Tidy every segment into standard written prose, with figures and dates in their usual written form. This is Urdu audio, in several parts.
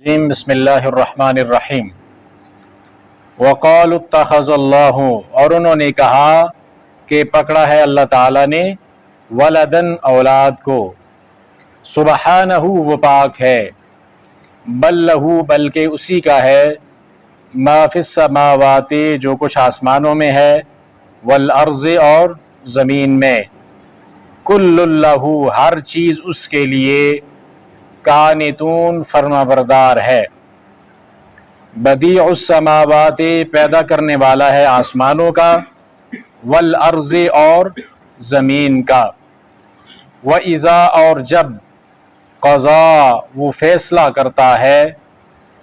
بسم اللہ الرحمن الرحیم۔ وقالوا اتخذ اللہ، اور انہوں نے کہا کہ پکڑا ہے اللہ تعالیٰ نے ولدن اولاد کو، سبحانہ وہ پاک ہے، بل لہ بلکہ اسی کا ہے، ما فی السماوات جو کچھ آسمانوں میں ہے، والارض اور زمین میں، کل لہ ہر چیز اس کے لیے، قانتون فرما بردار ہے، بدیع السماوات پیدا کرنے والا ہے آسمانوں کا، والارض اور زمین کا، وَإِذَا اور جب، قضا وہ فیصلہ کرتا ہے،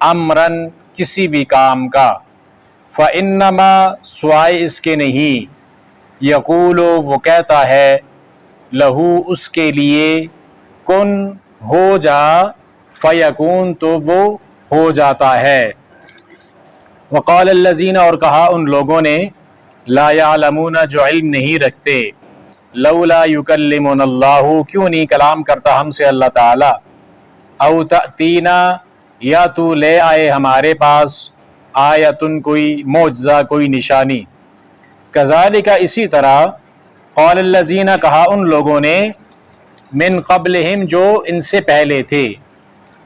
امرن کسی بھی کام کا، فَإِنَّمَا سوائے اس کے نہیں، یقول وہ کہتا ہے، لہو اس کے لیے، کن ہو جا، فیکون تو وہ ہو جاتا ہے۔ وقال الذین اور کہا ان لوگوں نے، لا یعلمون جو علم نہیں رکھتے، لولا یکلمنا اللہ کیوں نہیں کلام کرتا ہم سے اللہ تعالی، او تأتینا یا تو لے آئے ہمارے پاس، آیتن کوئی معجزہ کوئی نشانی، کذالک اسی طرح، قال الذین کہا ان لوگوں نے، من قبلہم جو ان سے پہلے تھے،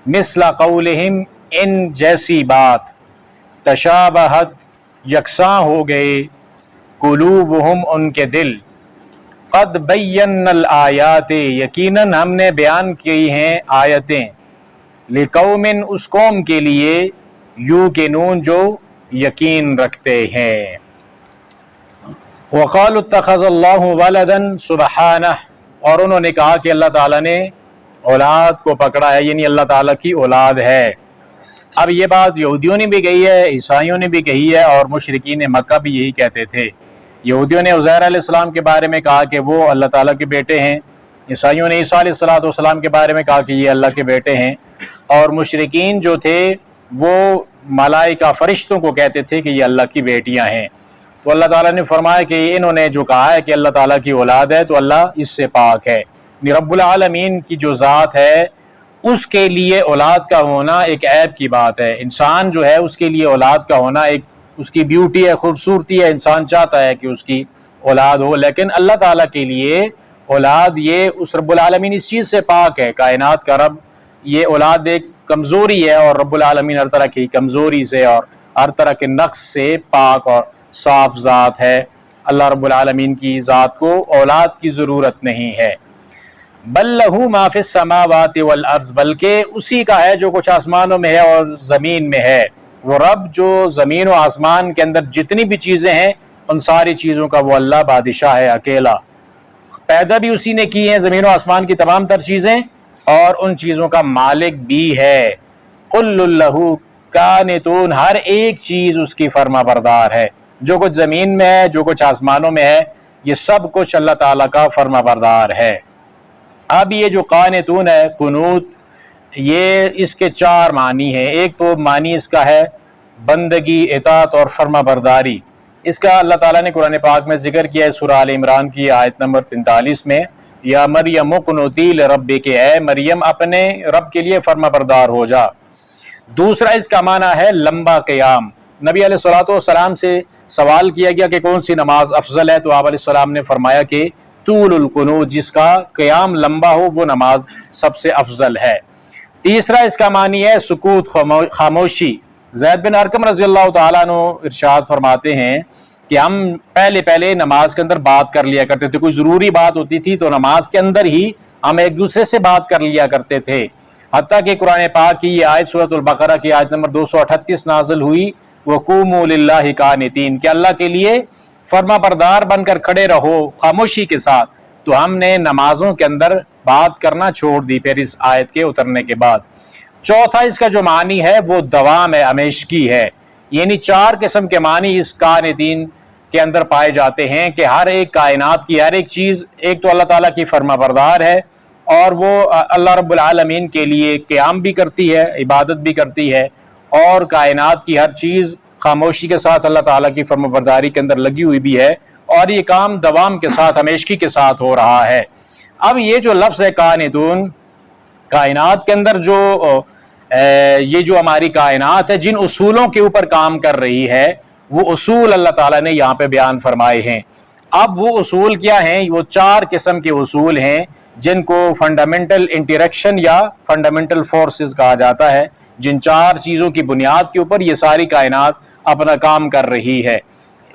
مثل قولہم ان جیسی بات، تشابہت یکساں ہو گئے، قلوبہم ان کے دل، قد بینا الآیات یقیناً ہم نے بیان کی ہیں آیتیں، لقوم اس قوم کے لیے، یوقنون جو یقین رکھتے ہیں۔ وقالوا اتخذ اللہ ولدا سبحانہ، اور انہوں نے کہا کہ اللہ تعالیٰ نے اولاد کو پکڑا ہے، یعنی اللہ تعالیٰ کی اولاد ہے۔ اب یہ بات یہودیوں نے بھی کہی ہے، عیسائیوں نے بھی کہی ہے، اور مشرکین مکہ بھی یہی کہتے تھے۔ یہودیوں نے عزیر علیہ السلام کے بارے میں کہا کہ وہ اللہ تعالیٰ کے بیٹے ہیں، عیسائیوں نے عیسیٰ علیہ السلام کے بارے میں کہا کہ یہ اللہ کے بیٹے ہیں، اور مشرکین جو تھے وہ ملائکہ فرشتوں کو کہتے تھے کہ یہ اللہ کی بیٹیاں ہیں۔ تو اللہ تعالیٰ نے فرمایا کہ انہوں نے جو کہا ہے کہ اللہ تعالیٰ کی اولاد ہے تو اللہ اس سے پاک ہے۔ رب العالمین کی جو ذات ہے اس کے لیے اولاد کا ہونا ایک عیب کی بات ہے۔ انسان جو ہے اس کے لیے اولاد کا ہونا ایک اس کی بیوٹی ہے، خوبصورتی ہے، انسان چاہتا ہے کہ اس کی اولاد ہو، لیکن اللہ تعالیٰ کے لیے اولاد یہ اس رب العالمین اس چیز سے پاک ہے، کائنات کا رب، یہ اولاد ایک کمزوری ہے، اور رب العالمین ہر طرح کی کمزوری سے اور ہر طرح کے نقص سے پاک اور صاف ذات ہے۔ اللہ رب العالمین کی ذات کو اولاد کی ضرورت نہیں ہے۔ بل لہ ما فی السماوات والارض بلکہ اسی کا ہے جو کچھ آسمانوں میں ہے اور زمین میں ہے۔ وہ رب جو زمین و آسمان کے اندر جتنی بھی چیزیں ہیں ان ساری چیزوں کا وہ اللہ بادشاہ ہے، اکیلا، پیدا بھی اسی نے کی ہیں زمین و آسمان کی تمام تر چیزیں، اور ان چیزوں کا مالک بھی ہے۔ قل لہ قانتون ہر ایک چیز اس کی فرما بردار ہے، جو کچھ زمین میں ہے، جو کچھ آسمانوں میں ہے، یہ سب کچھ اللہ تعالیٰ کا فرما بردار ہے۔ اب یہ جو قانتون ہے، قنوت، یہ اس کے چار معنی ہیں۔ ایک تو معنی اس کا ہے بندگی، اطاعت اور فرما برداری۔ اس کا اللہ تعالیٰ نے قرآن پاک میں ذکر کیا ہے، سورہ آل عمران کی آیت نمبر 43 میں، یا مریم اقنتی لربک، اے مریم اپنے رب کے لیے فرما بردار ہو جا۔ دوسرا اس کا معنی ہے لمبا قیام۔ نبی علیہ السلام سے سوال کیا گیا کہ کون سی نماز افضل ہے، تو آپ علیہ السلام نے فرمایا کہ طول القنوت، جس کا قیام لمبا ہو وہ نماز سب سے افضل ہے۔ تیسرا اس کا معنی ہے سکوت، خاموشی۔ زید بن ارقم رضی اللہ تعالیٰ عنہ ارشاد فرماتے ہیں کہ ہم پہلے نماز کے اندر بات کر لیا کرتے تھے، کوئی ضروری بات ہوتی تھی تو نماز کے اندر ہی ہم ایک دوسرے سے بات کر لیا کرتے تھے، حتیٰ کہ قرآن پاک کی یہ آیت سورۃ البقرہ کی آیت نمبر 238 نازل ہوئی، وَقُومُوا لِلَّهِ قَانِتِينَ، کہ اللہ کے لیے فرما بردار بن کر کھڑے رہو خاموشی کے ساتھ۔ تو ہم نے نمازوں کے اندر بات کرنا چھوڑ دی پھر اس آیت کے اترنے کے بعد۔ چوتھا اس کا جو معنی ہے وہ دوام ہے، ہمیشگی ہے، یعنی چار قسم کے معنی اس قانتین کے اندر پائے جاتے ہیں کہ ہر ایک کائنات کی ہر ایک چیز ایک تو اللہ تعالیٰ کی فرما بردار ہے، اور وہ اللہ رب العالمین کے لیے قیام بھی کرتی ہے، عبادت بھی کرتی ہے، اور کائنات کی ہر چیز خاموشی کے ساتھ اللہ تعالیٰ کی فرما برداری کے اندر لگی ہوئی بھی ہے، اور یہ کام دوام کے ساتھ، ہمیشگی کے ساتھ ہو رہا ہے۔ اب یہ جو لفظ ہے قانتون، کائنات کے اندر جو یہ جو ہماری کائنات ہے جن اصولوں کے اوپر کام کر رہی ہے وہ اصول اللہ تعالیٰ نے یہاں پہ بیان فرمائے ہیں۔ اب وہ اصول کیا ہیں؟ وہ 4 قسم کے اصول ہیں جن کو فنڈامنٹل انٹریکشن یا فنڈامنٹل فورسز کہا جاتا ہے، جن 4 چیزوں کی بنیاد کے اوپر یہ ساری کائنات اپنا کام کر رہی ہے۔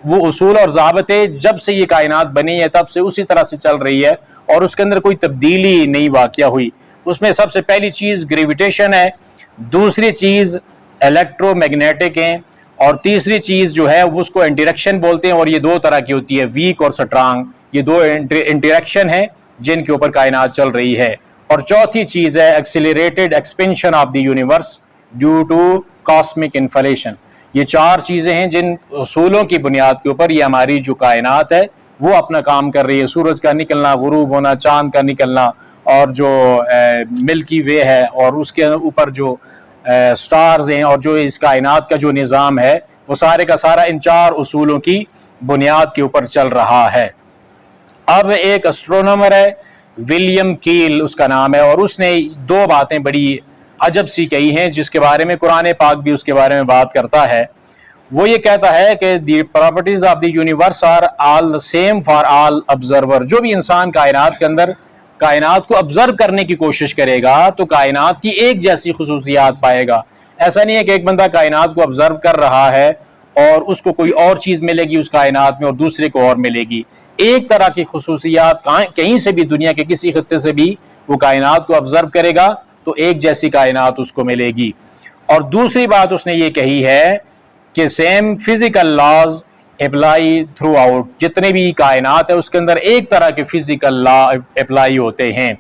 وہ اصول اور ضابطے جب سے یہ کائنات بنی ہے تب سے اسی طرح سے چل رہی ہے اور اس کے اندر کوئی تبدیلی نہیں واقع ہوئی۔ اس میں سب سے پہلی چیز گریویٹیشن ہے، دوسری چیز الیکٹرو میگنیٹک ہیں، اور تیسری چیز جو ہے اس کو انٹریکشن بولتے ہیں، اور یہ 2 طرح کی ہوتی ہے، ویک اور سٹرانگ۔ یہ 2 انٹریکشن ہیں جن کے اوپر کائنات چل رہی ہے۔ اور چوتھی چیز ہے accelerated expansion of the universe due to cosmic inflation. یہ 4 چیزیں ہیں جن اصولوں کی بنیاد کے اوپر یہ ہماری جو کائنات ہے وہ اپنا کام کر رہی ہے۔ سورج کا نکلنا، غروب ہونا، چاند کا نکلنا، اور جو ملکی وے ہے اور اس کے اوپر جو سٹارز ہیں اور جو اس کائنات کا جو نظام ہے وہ سارے کا سارا ان 4 اصولوں کی بنیاد کے اوپر چل رہا ہے۔ اب ایک اسٹرونومر ہے ولیم کیل اس کا نام ہے، اور اس نے 2 باتیں بڑی عجب سی کہی ہیں جس کے بارے میں قرآن پاک بھی اس کے بارے میں بات کرتا ہے۔ وہ یہ کہتا ہے کہ the properties of the universe are all same for all observer. جو بھی انسان کائنات کے اندر کائنات کو آبزرو کرنے کی کوشش کرے گا تو کائنات کی ایک جیسی خصوصیات پائے گا۔ ایسا نہیں ہے کہ ایک بندہ کائنات کو آبزرو کر رہا ہے اور اس کو کوئی اور چیز ملے گی اس کائنات میں اور دوسرے کو اور ملے گی۔ ایک طرح کی خصوصیات کہیں سے بھی دنیا کے کسی خطے سے بھی وہ کائنات کو آبزرو کرے گا تو ایک جیسی کائنات اس کو ملے گی۔ اور دوسری بات اس نے یہ کہی ہے کہ same physical laws apply through out. جتنے بھی کائنات ہے اس کے اندر ایک طرح کے فزیکل لا اپلائی ہوتے ہیں۔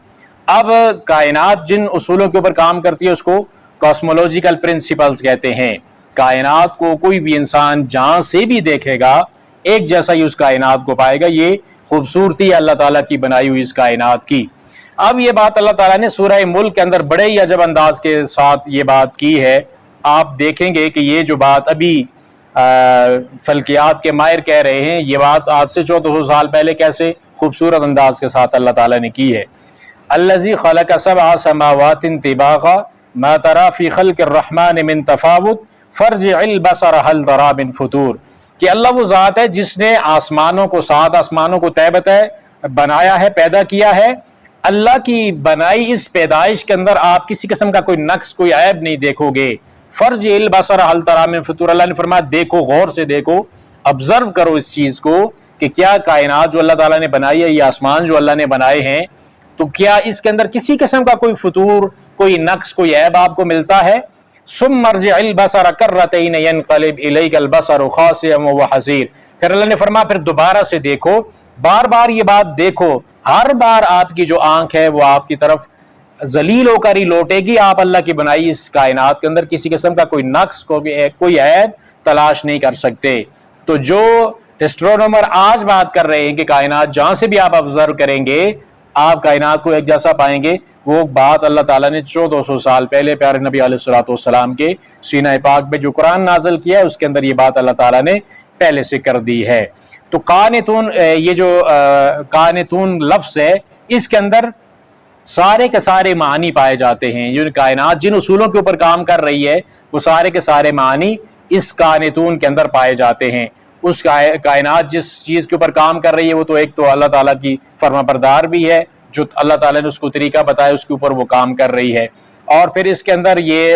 اب کائنات جن اصولوں کے اوپر کام کرتی ہے اس کو کاسمولوجیکل پرنسپلز کہتے ہیں۔ کائنات کو کوئی بھی انسان جہاں سے بھی دیکھے گا ایک جیسا ہی اس کائنات کو پائے گا۔ یہ خوبصورتی ہے اللہ تعالیٰ کی بنائی ہوئی اس کائنات کی۔ اب یہ بات اللہ تعالیٰ نے سورہ ملک کے اندر بڑے ہی عجب انداز کے ساتھ یہ بات کی ہے۔ آپ دیکھیں گے کہ یہ جو بات ابھی فلکیات کے ماہر کہہ رہے ہیں، یہ بات آج سے 1400 سال پہلے کیسے خوبصورت انداز کے ساتھ اللہ تعالیٰ نے کی ہے۔ الذی خلق 7 سماوات طباقا ما تری فی خلق الرحمن من تفاوت فارجع البصر هل تری من فطور، کہ اللہ وہ ذات ہے جس نے آسمانوں کو 7 آسمانوں کو طے بتائے بنایا ہے، پیدا کیا ہے۔ اللہ کی بنائی اس پیدائش کے اندر آپ کسی قسم کا کوئی نقص کوئی عیب نہیں دیکھو گے۔ فرج البصر هل تری من فطور، اللہ نے فرمایا دیکھو، غور سے دیکھو، آبزرو کرو اس چیز کو کہ کیا کائنات جو اللہ تعالیٰ نے بنائی ہے، یہ آسمان جو اللہ نے بنائے ہیں، تو کیا اس کے اندر کسی قسم کا کوئی فطور، کوئی نقص، کوئی عیب آپ کو ملتا ہے؟ ثم ارجع البصر کرتین ينقلب الیک البصر خاسئا وهو حسیر، پھر اللہ نے فرمایا پھر دوبارہ سے دیکھو، بار بار یہ بات دیکھو، ہر بار آپ کی جو آنکھ ہے وہ آپ کی طرف ذلیل ہو کر ہی لوٹے گی۔ آپ اللہ کی بنائی اس کائنات کے اندر کسی قسم کا کوئی نقص، کوئی عیب تلاش نہیں کر سکتے۔ تو جو اسٹرونومر آج بات کر رہے ہیں کہ کائنات جہاں سے بھی آپ آبزرو کریں گے آپ کائنات کو ایک جیسا پائیں گے، وہ بات اللہ تعالیٰ نے 1400 سال پہلے پیارے نبی علیہ الصلوۃ والسلام کے سینہ پاک میں جو قرآن نازل کیا ہے اس کے اندر یہ بات اللہ تعالیٰ نے پہلے سے کر دی ہے۔ تو قانتون، یہ جو قانتون لفظ ہے اس کے اندر سارے کے سارے معنی پائے جاتے ہیں۔ یہ کائنات جن اصولوں کے اوپر کام کر رہی ہے وہ سارے کے سارے معنی اس قانتون کے اندر پائے جاتے ہیں۔ اس کائنات جس چیز کے اوپر کام کر رہی ہے وہ تو ایک تو اللہ تعالیٰ کی فرما بردار بھی ہے، جو اللہ تعالیٰ نے اس کو طریقہ بتایا اس کے اوپر وہ کام کر رہی ہے، اور پھر اس کے اندر یہ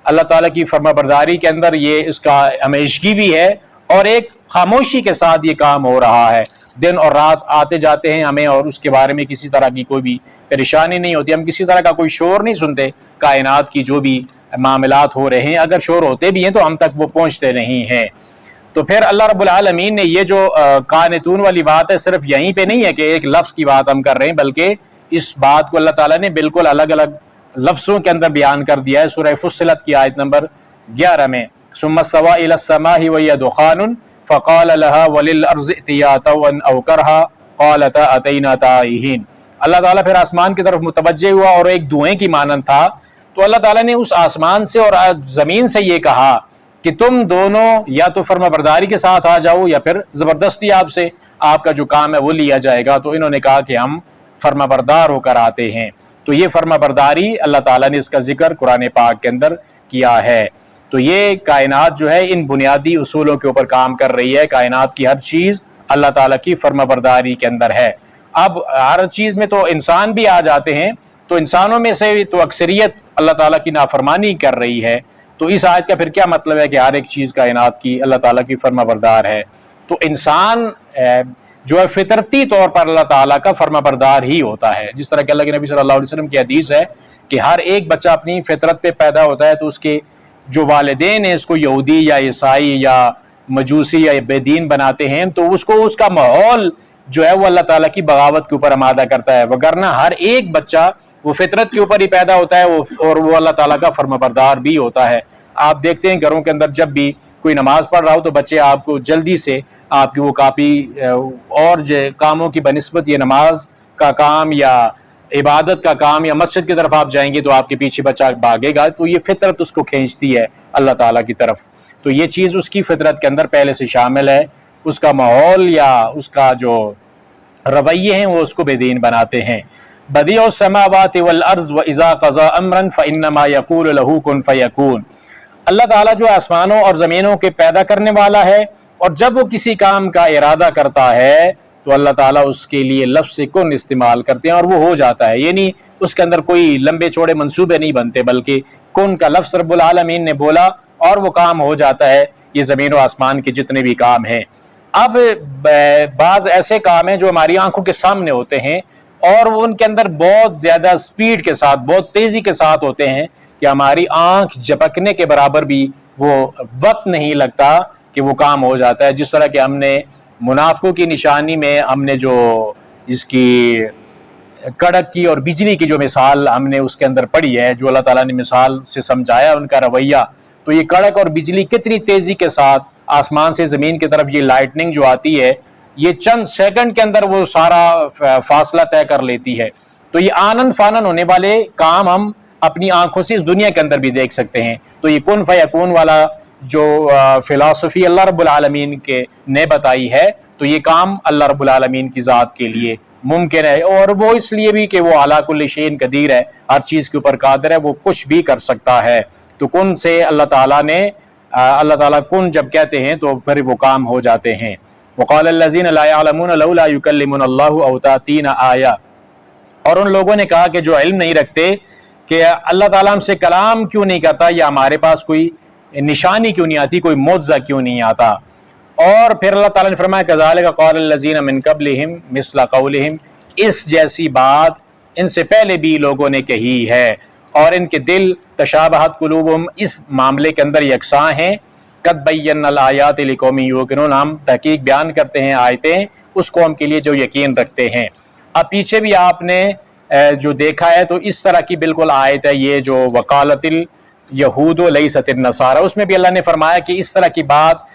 اللہ تعالیٰ کی فرما برداری کے اندر یہ اس کا ہمیشگی بھی ہے، اور ایک خاموشی کے ساتھ یہ کام ہو رہا ہے۔ دن اور رات آتے جاتے ہیں ہمیں، اور اس کے بارے میں کسی طرح کی کوئی بھی پریشانی نہیں ہوتی، ہم کسی طرح کا کوئی شور نہیں سنتے کائنات کی جو بھی معاملات ہو رہے ہیں، اگر شور ہوتے بھی ہیں تو ہم تک وہ پہنچتے نہیں ہیں۔ تو پھر اللہ رب العالمین نے یہ جو قانتون والی بات ہے صرف یہیں پہ نہیں ہے کہ ایک لفظ کی بات ہم کر رہے ہیں، بلکہ اس بات کو اللہ تعالیٰ نے بالکل الگ الگ لفظوں کے اندر بیان کر دیا ہے۔ سورہ فصلت کی آیت نمبر 11 میں ثم استوى الى السماء وهي دخان فقال لها وللارض ائتيا طوعا او كرها قالتا اتينا طائعين، اللہ تعالیٰ پھر آسمان کی طرف متوجہ ہوا اور ایک دھوئیں کی مانند تھا، تو اللہ تعالیٰ نے اس آسمان سے اور زمین سے یہ کہا کہ تم دونوں یا تو فرما برداری کے ساتھ آ جاؤ یا پھر زبردستی آپ سے آپ کا جو کام ہے وہ لیا جائے گا۔ تو انہوں نے کہا کہ ہم فرما بردار ہو کر آتے ہیں۔ تو یہ فرما برداری اللہ تعالیٰ نے اس کا ذکر قرآن پاک کے اندر کیا ہے۔ تو یہ کائنات جو ہے ان بنیادی اصولوں کے اوپر کام کر رہی ہے، کائنات کی ہر چیز اللہ تعالیٰ کی فرما برداری کے اندر ہے۔ اب ہر چیز میں تو انسان بھی آ جاتے ہیں، تو انسانوں میں سے تو اکثریت اللہ تعالیٰ کی نافرمانی کر رہی ہے، تو اس آیت کا پھر کیا مطلب ہے کہ ہر ایک چیز کائنات کی اللہ تعالیٰ کی فرما بردار ہے؟ تو انسان جو ہے فطرتی طور پر اللہ تعالیٰ کا فرما بردار ہی ہوتا ہے، جس طرح کہ اللہ کے نبی صلی اللہ علیہ وسلم کی حدیث ہے کہ ہر ایک بچہ اپنی فطرت پہ پیدا ہوتا ہے، تو اس کے جو والدین ہیں اس کو یہودی یا عیسائی یا مجوسی یا بے دین بناتے ہیں، تو اس کو اس کا ماحول جو ہے وہ اللہ تعالیٰ کی بغاوت کے اوپر آمادہ کرتا ہے، وگرنہ ہر ایک بچہ وہ فطرت کے اوپر ہی پیدا ہوتا ہے اور وہ اللہ تعالیٰ کا فرما بردار بھی ہوتا ہے۔ آپ دیکھتے ہیں گھروں کے اندر جب بھی کوئی نماز پڑھ رہا ہو تو بچے آپ کو جلدی سے آپ کی وہ کاپی اور کاموں کی بنسبت یہ نماز کا کام یا عبادت کا کام یا مسجد کی طرف آپ جائیں گے تو آپ کے پیچھے بچہ بھاگے گا، تو یہ فطرت اس کو کھینچتی ہے اللہ تعالیٰ کی طرف، تو یہ چیز اس کی فطرت کے اندر پہلے سے شامل ہے، اس کا ماحول یا اس کا جو رویے ہیں وہ اس کو بے دین بناتے ہیں۔ بدیع السماوات والارض واذا قضى امرا فانما يقول له كن فيكون، اللہ تعالیٰ جو آسمانوں اور زمینوں کے پیدا کرنے والا ہے، اور جب وہ کسی کام کا ارادہ کرتا ہے تو اللہ تعالیٰ اس کے لیے لفظ کن استعمال کرتے ہیں اور وہ ہو جاتا ہے، یعنی اس کے اندر کوئی لمبے چوڑے منصوبے نہیں بنتے، بلکہ کن کا لفظ رب العالمین نے بولا اور وہ کام ہو جاتا ہے۔ یہ زمین و آسمان کے جتنے بھی کام ہیں، اب بعض ایسے کام ہیں جو ہماری آنکھوں کے سامنے ہوتے ہیں اور وہ ان کے اندر بہت زیادہ سپیڈ کے ساتھ، بہت تیزی کے ساتھ ہوتے ہیں کہ ہماری آنکھ جھپکنے کے برابر بھی وہ وقت نہیں لگتا کہ وہ کام ہو جاتا ہے۔ جس طرح کہ ہم نے منافقوں کی نشانی میں ہم نے جو اس کی کڑک کی اور بجلی کی جو مثال ہم نے اس کے اندر پڑھی ہے، جو اللہ تعالیٰ نے مثال سے سمجھایا ان کا رویہ، تو یہ کڑک اور بجلی کتنی تیزی کے ساتھ آسمان سے زمین کی طرف یہ لائٹننگ جو آتی ہے، یہ چند سیکنڈ کے اندر وہ سارا فاصلہ طے کر لیتی ہے۔ تو یہ آنن فانن ہونے والے کام ہم اپنی آنکھوں سے اس دنیا کے اندر بھی دیکھ سکتے ہیں۔ تو یہ کن فیکون والا جو فلسفی اللہ رب العالمین کے نے بتائی ہے، تو یہ کام اللہ رب العالمین کی ذات کے لیے ممکن ہے، اور وہ اس لیے بھی کہ وہ علی کل شیء قدیر ہے، ہر چیز کے اوپر قادر ہے، وہ کچھ بھی کر سکتا ہے۔ تو کن سے اللہ تعالیٰ کن جب کہتے ہیں تو پھر وہ کام ہو جاتے ہیں۔ وقال الذین لا يعلمون لولا یکلمنا اللہ او تأتینا آیہ، اور ان لوگوں نے کہا کہ جو علم نہیں رکھتے کہ اللہ تعالیٰ ہم سے کلام کیوں نہیں کرتا، یا ہمارے پاس کوئی نشانی کیوں نہیں آتی، کوئی معجزہ کیوں نہیں آتا۔ اور پھر اللہ تعالیٰ نے فرمایا کذالک قال الذین من قبلہم مثل قولہم، اس جیسی بات ان سے پہلے بھی لوگوں نے کہی ہے، اور ان کے دل تشابہت قلوبہم اس معاملے کے اندر یکساں ہیں۔ قد بینا الآیات لقوم یوقنون، ہم تحقیق بیان کرتے ہیں آیتیں اس قوم کے لیے جو یقین رکھتے ہیں۔ اب پیچھے بھی آپ نے جو دیکھا ہے تو اس طرح کی بالکل آیت ہے یہ جو وقالت الیہود لیست النصارى، اس میں بھی اللہ نے فرمایا کہ اس طرح کی بات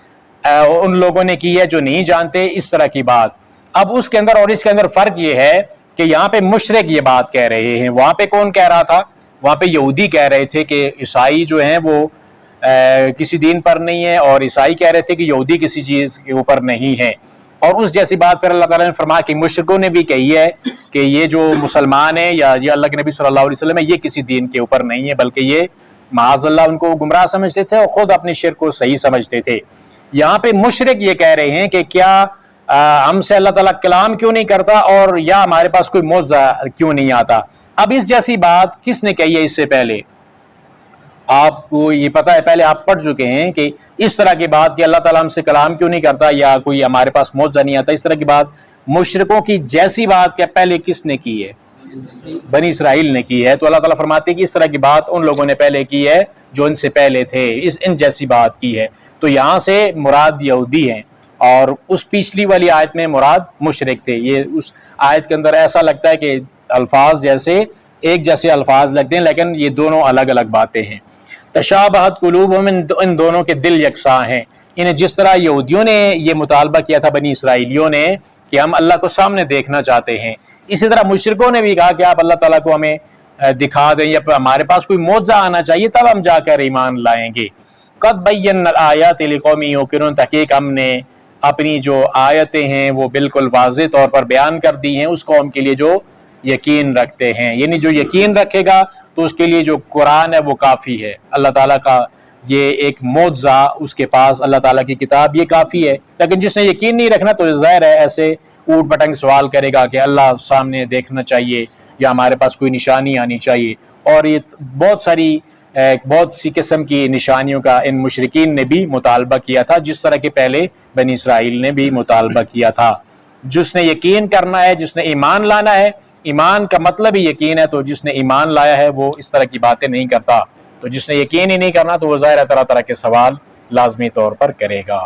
ان لوگوں نے کی ہے جو نہیں جانتے اس طرح کی بات۔ اب اس کے اندر اور اس کے اندر فرق یہ ہے کہ یہاں پہ مشرک یہ بات کہہ رہے ہیں، وہاں پہ کون کہہ رہا تھا؟ وہاں پہ یہودی کہہ رہے تھے کہ عیسائی جو ہیں وہ کسی دین پر نہیں ہے، اور عیسائی کہہ رہے تھے کہ یہودی کسی چیز کے اوپر نہیں ہے۔ اور اس جیسی بات پھر اللہ تعالیٰ نے فرمایا کہ مشرکوں نے بھی کہی ہے کہ یہ جو مسلمان ہیں یا یہ اللہ کے نبی صلی اللہ علیہ وسلم ہے، یہ کسی دین کے اوپر نہیں ہے، بلکہ یہ معاذ اللہ ان کو گمراہ سمجھتے تھے اور خود اپنے شرک کو صحیح سمجھتے تھے۔ یہاں پہ مشرک یہ کہہ رہے ہیں کہ کیا ہم سے اللہ تعالیٰ کلام کیوں نہیں کرتا، اور یا ہمارے پاس کوئی معجزہ کیوں نہیں آتا۔ اب اس جیسی بات کس نے کہی ہے اس سے پہلے؟ آپ کو یہ پتہ ہے، پہلے آپ پڑھ چکے ہیں کہ اس طرح کی بات کہ اللہ تعالیٰ ہم سے کلام کیوں نہیں کرتا یا کوئی ہمارے پاس معجزہ نہیں آتا، اس طرح کی بات مشرکوں کی جیسی بات کہ پہلے کس نے کی ہے؟ بنی اسرائیل نے کی ہے۔ تو اللہ تعالیٰ فرماتے ہیں کہ اس طرح کی بات ان لوگوں نے پہلے کی ہے جو ان سے پہلے تھے، ان جیسی بات کی ہے۔ تو یہاں سے مراد یہودی ہیں، اور اس پچھلی والی آیت میں مراد مشرک تھے۔ یہ اس آیت کے اندر ایسا لگتا ہے کہ الفاظ جیسے ایک جیسے الفاظ لگتے ہیں، لیکن یہ دونوں الگ الگ باتیں ہیں۔ تشابہت قلوبہم، ان دونوں کے دل یکساں ہیں۔ انہیں جس طرح یہودیوں نے یہ مطالبہ کیا تھا بنی اسرائیلیوں نے کہ ہم اللہ کو سامنے دیکھنا چاہتے ہیں، اسی طرح مشرکوں نے بھی کہا کہ آپ اللہ تعالیٰ کو ہمیں دکھا دیں یا ہمارے پاس کوئی معجزہ آنا چاہیے تب ہم جا کر ایمان لائیں گے۔ قد بینا الآیات لقوم یوقنون، تحقیق ہم نے اپنی جو آیتیں ہیں وہ بالکل واضح طور پر بیان کر دی ہیں اس قوم کے لیے جو یقین رکھتے ہیں. یعنی جو یقین رکھے گا تو اس کے لیے جو قرآن ہے وہ کافی ہے. اللہ تعالیٰ کا یہ ایک معجزہ اس کے پاس، اللہ تعالیٰ کی کتاب یہ کافی ہے. لیکن جس نے یقین نہیں رکھنا تو ظاہر ہے ایسے اوٹ پٹنگ سوال کرے گا کہ اللہ سامنے دیکھنا چاہیے یا ہمارے پاس کوئی نشانی آنی چاہیے. اور یہ بہت سی قسم کی نشانیوں کا ان مشرکین نے بھی مطالبہ کیا تھا، جس طرح کے پہلے بنی اسرائیل نے بھی مطالبہ کیا تھا. جس نے یقین کرنا ہے، جس نے ایمان لانا ہے، ایمان کا مطلب ہی یقین ہے، تو جس نے ایمان لایا ہے وہ اس طرح کی باتیں نہیں کرتا. تو جس نے یقین ہی نہیں کرنا تو وہ ظاہر ہے طرح طرح کے سوال لازمی طور پر کرے گا.